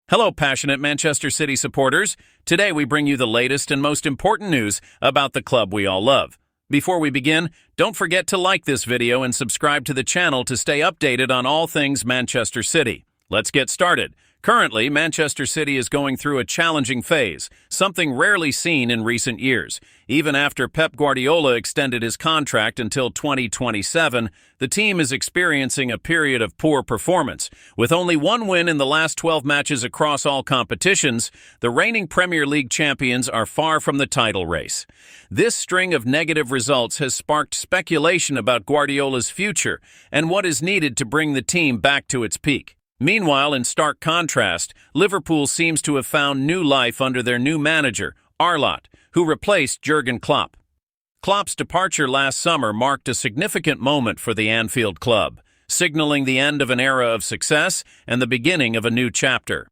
Hello, passionate Manchester City supporters. Today we bring you the latest and most important news about the club we all love. Before we begin, don't forget to like this video and subscribe to the channel to stay updated on all things Manchester City. Let's get started. Currently, Manchester City is going through a challenging phase, something rarely seen in recent years. Even after Pep Guardiola extended his contract until 2027, the team is experiencing a period of poor performance. With only one win in the last 12 matches across all competitions, the reigning Premier League champions are far from the title race. This string of negative results has sparked speculation about Guardiola's future and what is needed to bring the team back to its peak. Meanwhile, in stark contrast, Liverpool seems to have found new life under their new manager, Arlott, who replaced Jurgen Klopp. Klopp's departure last summer marked a significant moment for the Anfield club, signaling the end of an era of success and the beginning of a new chapter.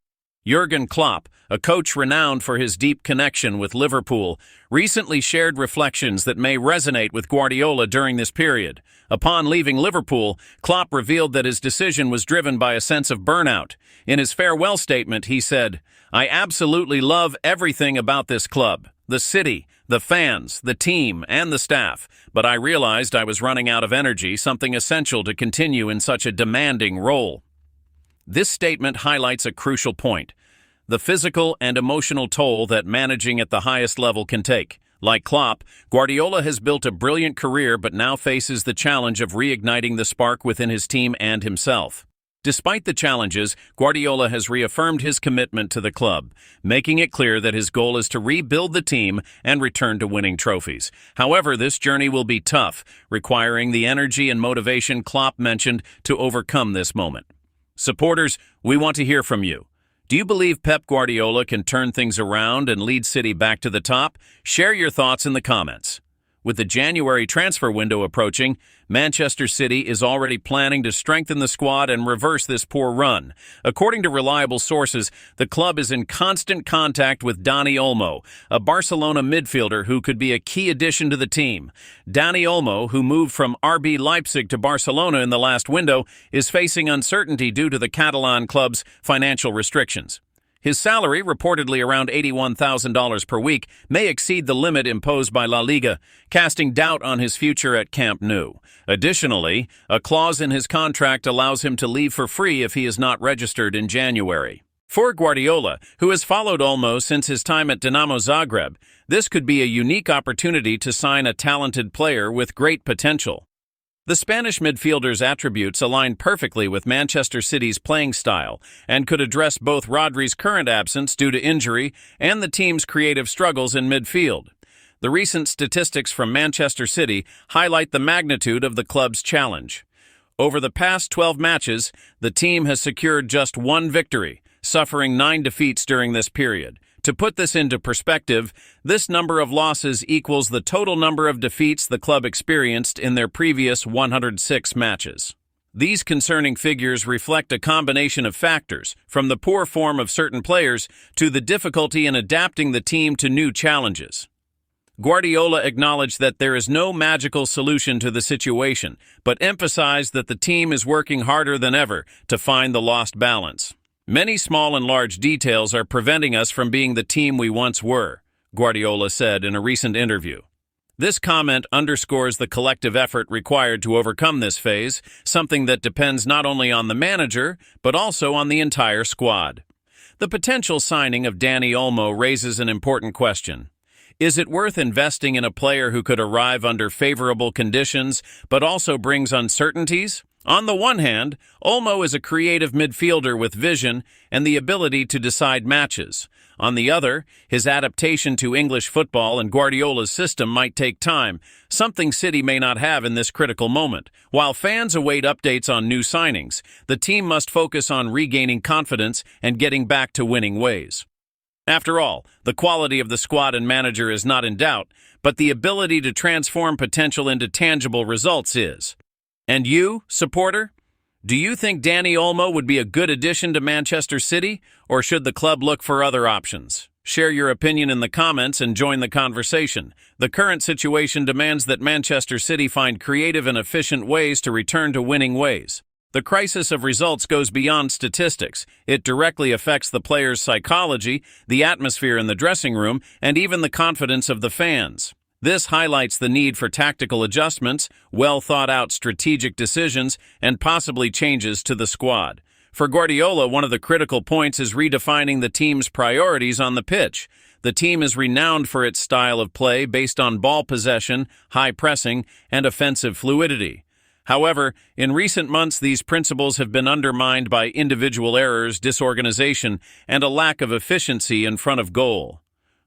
Jurgen Klopp, a coach renowned for his deep connection with Liverpool, recently shared reflections that may resonate with Guardiola during this period. Upon leaving Liverpool, Klopp revealed that his decision was driven by a sense of burnout. In his farewell statement, he said, "I absolutely love everything about this club, the city, the fans, the team, and the staff, but I realized I was running out of energy, something essential to continue in such a demanding role." This statement highlights a crucial point: the physical and emotional toll that managing at the highest level can take. Like Klopp, Guardiola has built a brilliant career but now faces the challenge of reigniting the spark within his team and himself. Despite the challenges, Guardiola has reaffirmed his commitment to the club, making it clear that his goal is to rebuild the team and return to winning trophies. However, this journey will be tough, requiring the energy and motivation Klopp mentioned to overcome this moment. Supporters, we want to hear from you. Do you believe Pep Guardiola can turn things around and lead City back to the top? Share your thoughts in the comments. With the January transfer window approaching, Manchester City is already planning to strengthen the squad and reverse this poor run. According to reliable sources, the club is in constant contact with Donnie Olmo, a Barcelona midfielder who could be a key addition to the team. Donnie Olmo, who moved from RB Leipzig to Barcelona in the last window, is facing uncertainty due to the Catalan club's financial restrictions. His salary, reportedly around $81,000 per week, may exceed the limit imposed by La Liga, casting doubt on his future at Camp Nou. Additionally, a clause in his contract allows him to leave for free if he is not registered in January. For Guardiola, who has followed Olmo since his time at Dinamo Zagreb, this could be a unique opportunity to sign a talented player with great potential. The Spanish midfielder's attributes align perfectly with Manchester City's playing style and could address both Rodri's current absence due to injury and the team's creative struggles in midfield. The recent statistics from Manchester City highlight the magnitude of the club's challenge. Over the past 12 matches, the team has secured just one victory, suffering 9 defeats during this period. To put this into perspective, this number of losses equals the total number of defeats the club experienced in their previous 106 matches. These concerning figures reflect a combination of factors, from the poor form of certain players to the difficulty in adapting the team to new challenges. Guardiola acknowledged that there is no magical solution to the situation, but emphasized that the team is working harder than ever to find the lost balance. "Many small and large details are preventing us from being the team we once were," Guardiola said in a recent interview. This comment underscores the collective effort required to overcome this phase, something that depends not only on the manager, but also on the entire squad. The potential signing of Donnie Olmo raises an important question. Is it worth investing in a player who could arrive under favorable conditions, but also brings uncertainties? On the one hand, Olmo is a creative midfielder with vision and the ability to decide matches. On the other, his adaptation to English football and Guardiola's system might take time, something City may not have in this critical moment. While fans await updates on new signings, the team must focus on regaining confidence and getting back to winning ways. After all, the quality of the squad and manager is not in doubt, but the ability to transform potential into tangible results is. And you, supporter? Do you think Donnie Olmo would be a good addition to Manchester City, or should the club look for other options? Share your opinion in the comments and join the conversation. The current situation demands that Manchester City find creative and efficient ways to return to winning ways. The crisis of results goes beyond statistics. It directly affects the players' psychology, the atmosphere in the dressing room, and even the confidence of the fans. This highlights the need for tactical adjustments, well-thought-out strategic decisions, and possibly changes to the squad. For Guardiola, one of the critical points is redefining the team's priorities on the pitch. The team is renowned for its style of play based on ball possession, high pressing, and offensive fluidity. However, in recent months, these principles have been undermined by individual errors, disorganization, and a lack of efficiency in front of goal.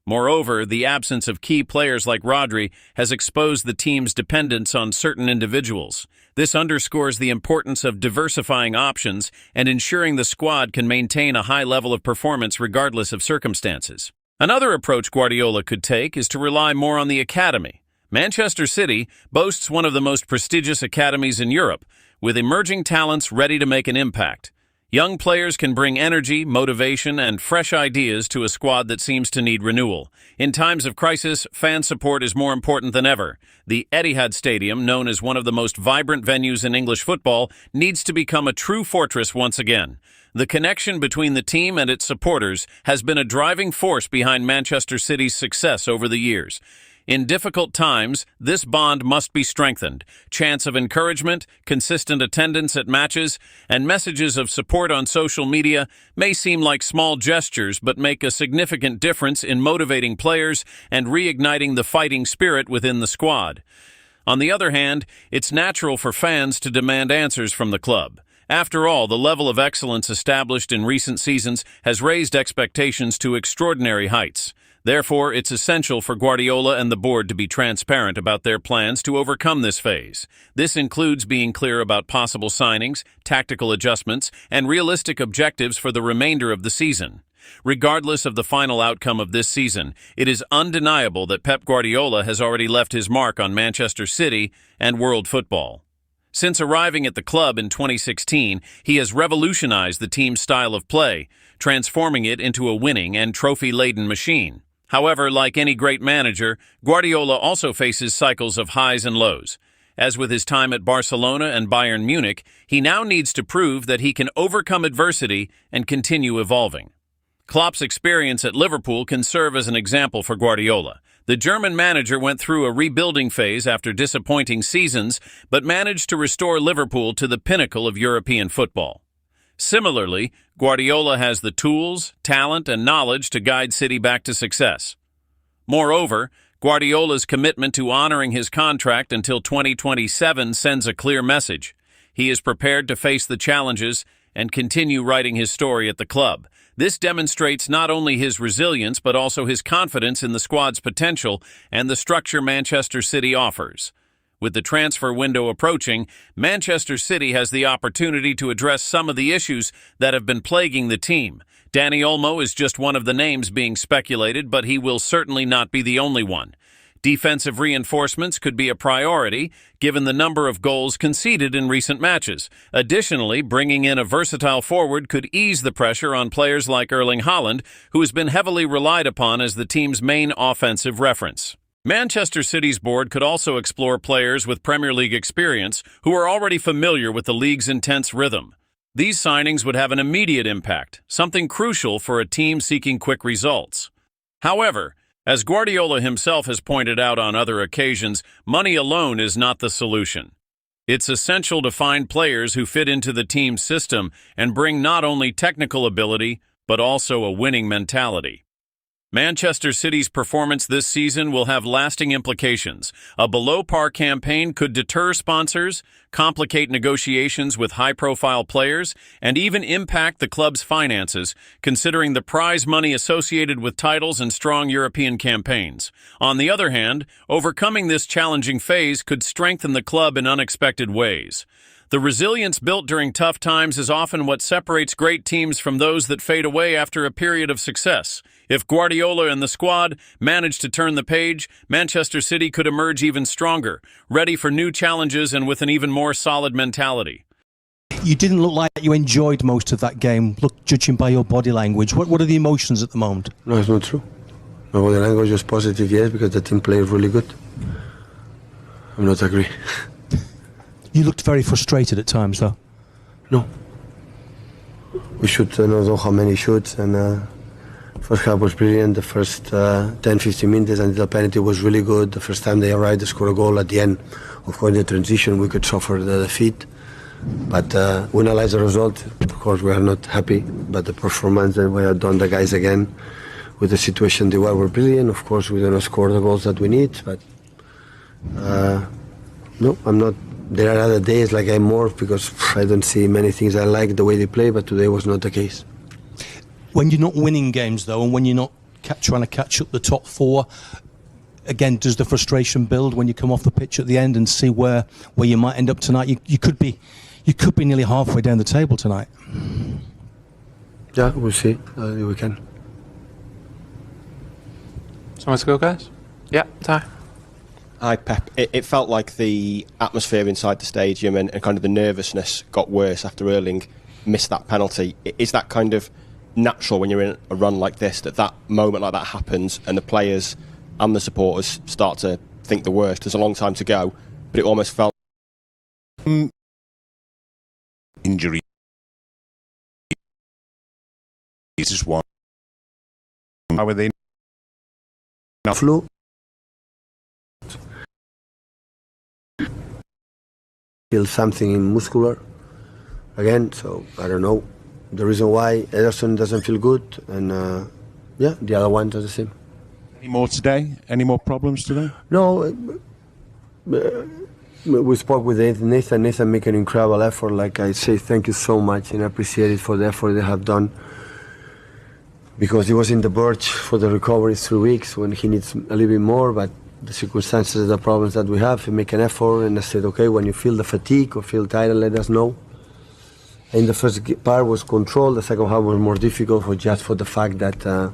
Moreover, the absence of key players like Rodri has exposed the team's dependence on certain individuals. This underscores the importance of diversifying options and ensuring the squad can maintain a high level of performance regardless of circumstances. Another approach Guardiola could take is to rely more on the academy. Manchester City boasts one of the most prestigious academies in Europe, with emerging talents ready to make an impact. Young players can bring energy, motivation, and fresh ideas to a squad that seems to need renewal. In times of crisis, fan support is more important than ever. The Etihad Stadium, known as one of the most vibrant venues in English football, needs to become a true fortress once again. The connection between the team and its supporters has been a driving force behind Manchester City's success over the years. In difficult times, this bond must be strengthened. Chants of encouragement, consistent attendance at matches, and messages of support on social media may seem like small gestures but make a significant difference in motivating players and reigniting the fighting spirit within the squad. On the other hand, it's natural for fans to demand answers from the club. After all, the level of excellence established in recent seasons has raised expectations to extraordinary heights. Therefore, it's essential for Guardiola and the board to be transparent about their plans to overcome this phase. This includes being clear about possible signings, tactical adjustments, and realistic objectives for the remainder of the season. Regardless of the final outcome of this season, it is undeniable that Pep Guardiola has already left his mark on Manchester City and world football. Since arriving at the club in 2016, he has revolutionized the team's style of play, transforming it into a winning and trophy-laden machine. However, like any great manager, Guardiola also faces cycles of highs and lows. As with his time at Barcelona and Bayern Munich, he now needs to prove that he can overcome adversity and continue evolving. Klopp's experience at Liverpool can serve as an example for Guardiola. The German manager went through a rebuilding phase after disappointing seasons, but managed to restore Liverpool to the pinnacle of European football. Similarly, Guardiola has the tools, talent, and knowledge to guide City back to success. Moreover, Guardiola's commitment to honoring his contract until 2027 sends a clear message. He is prepared to face the challenges and continue writing his story at the club. This demonstrates not only his resilience but also his confidence in the squad's potential and the structure Manchester City offers. With the transfer window approaching, Manchester City has the opportunity to address some of the issues that have been plaguing the team. Donnie Olmo is just one of the names being speculated, but he will certainly not be the only one. Defensive reinforcements could be a priority, given the number of goals conceded in recent matches. Additionally, bringing in a versatile forward could ease the pressure on players like Erling Haaland, who has been heavily relied upon as the team's main offensive reference. Manchester City's board could also explore players with Premier League experience who are already familiar with the league's intense rhythm. These signings would have an immediate impact, something crucial for a team seeking quick results. However, as Guardiola himself has pointed out on other occasions, money alone is not the solution. It's essential to find players who fit into the team's system and bring not only technical ability, but also a winning mentality. Manchester City's performance this season will have lasting implications. A below-par campaign could deter sponsors, complicate negotiations with high-profile players, and even impact the club's finances, considering the prize money associated with titles and strong European campaigns. On the other hand, overcoming this challenging phase could strengthen the club in unexpected ways. The resilience built during tough times is often what separates great teams from those that fade away after a period of success. If Guardiola and the squad manage to turn the page, Manchester City could emerge even stronger, ready for new challenges and with an even more solid mentality. You didn't look like you enjoyed most of that game, judging by your body language. What are the emotions at the moment? No, it's not true. My body language is positive, yes, because the team played really good. I'm not agree. You looked very frustrated at times, though. No. We shoot, I don't know how many shoots, and first half was brilliant. The first 10-15 minutes until the penalty was really good. The first time they arrived, they scored a goal at the end. Of course, in the transition, we could suffer the defeat. But we analyze the result. Of course, we are not happy, but the performance that we have done, the guys again, with the situation they were brilliant. Of course, we don't score the goals that we need, but no, I'm not. There are other days like I'm more because I don't see many things I like the way they play, but today was not the case. When you're not winning games, though, and when you're not trying to catch up the top four, again, does the frustration build when you come off the pitch at the end and see where you might end up tonight? You could be nearly halfway down the table tonight. Yeah, we'll see. We can. Someone to go, guys? Yeah, Ty. Hi, Pep. It felt like the atmosphere inside the stadium and kind of the nervousness got worse after Erling missed that penalty. Is that kind of natural when you're in a run like this, that moment like that happens and the players and the supporters start to think the worst? There's a long time to go, but it almost felt... Injury is one. How are they? Flu. Feel something in muscular again, so I don't know the reason why. Ederson doesn't feel good, and yeah, the other ones are the same. Any more today? Any more problems today? No, we spoke with Nathan. Nathan make an incredible effort. Like I say, thank you so much, and I appreciate it for the effort they have done. Because he was in the verge for the recovery 3 weeks when he needs a little bit more, but the circumstances, the problems that we have, we make an effort, and I said, okay, when you feel the fatigue or feel tired, let us know. And the first part was controlled. The second half was more difficult for the fact that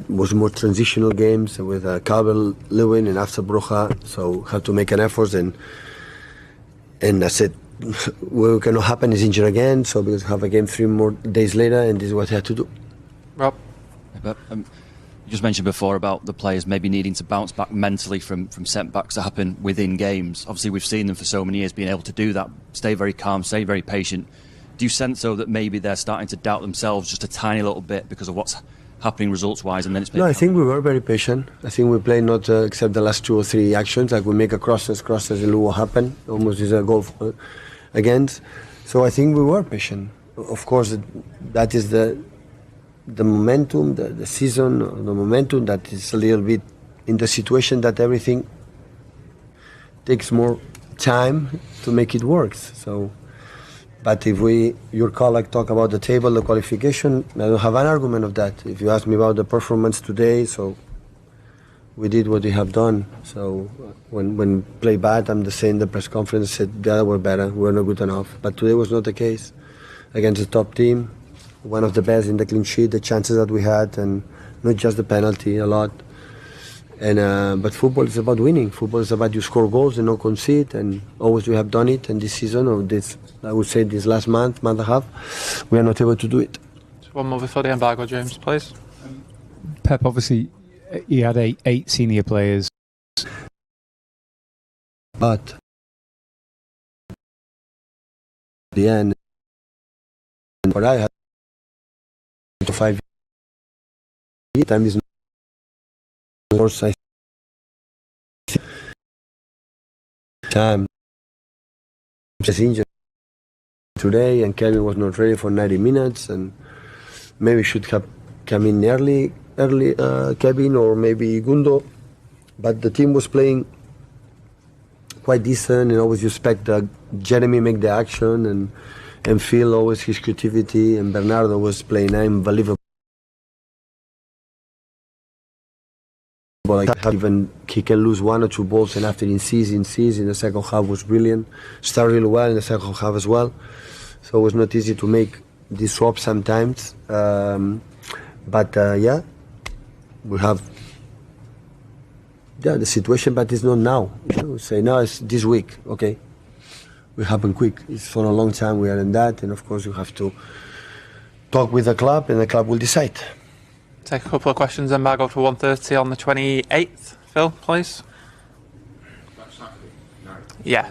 was more transitional games with Calvert Lewin and after Broja, so had to make an effort, and I said, what cannot happen is injured again, so because we have a game 3 more days later, and this is what I had to do. Rob? But, you just mentioned before about the players maybe needing to bounce back mentally from setbacks that happen within games. Obviously, we've seen them for so many years being able to do that, stay very calm, stay very patient. Do you sense, though, that maybe they're starting to doubt themselves just a tiny little bit because of what's happening results-wise, and then it's... No, I think we were very patient. I think we played not except the last 2 or 3 actions, like we make a crosses, and look what happened. Almost is a goal against. So I think we were patient. Of course, that is the momentum, the season, the momentum that is a little bit in the situation that everything takes more time to make it work. So, but if your colleague talk about the table, the qualification, I don't have an argument of that. If you ask me about the performance today, so we did what we have done. So when play bad, I'm the same. The press conference said the other were better. We're not good enough. But today was not the case against the top team. One of the best in the clean sheet, the chances that we had, and not just the penalty, a lot. And but football is about winning. Football is about you score goals and not concede, and always we have done it. And this season, or this, I would say this last month and a half, we are not able to do it. Just one more before the embargo, James, please. Pep, obviously, he had eight senior players. But the end, what I had to 5 years, time is not course. I time just injured today, and Kevin was not ready for 90 minutes, and maybe should have come in early Kevin or maybe Gundo, but the team was playing quite decent, and always you expect Jeremy make the action and feel always his creativity, and Bernardo was playing unbelievable. Like even he can lose 1 or 2 balls, and after in the second half was brilliant. Started really well in the second half as well, so it was not easy to make these swaps sometimes. But yeah, we have the situation, but it's not now. We say now it's this week, okay. It happened quick. It's for a long time we are in that, and of course you have to talk with the club, and the club will decide. Take a couple of questions, embargo for 1:30 on the 28th. Phil, please. Yeah.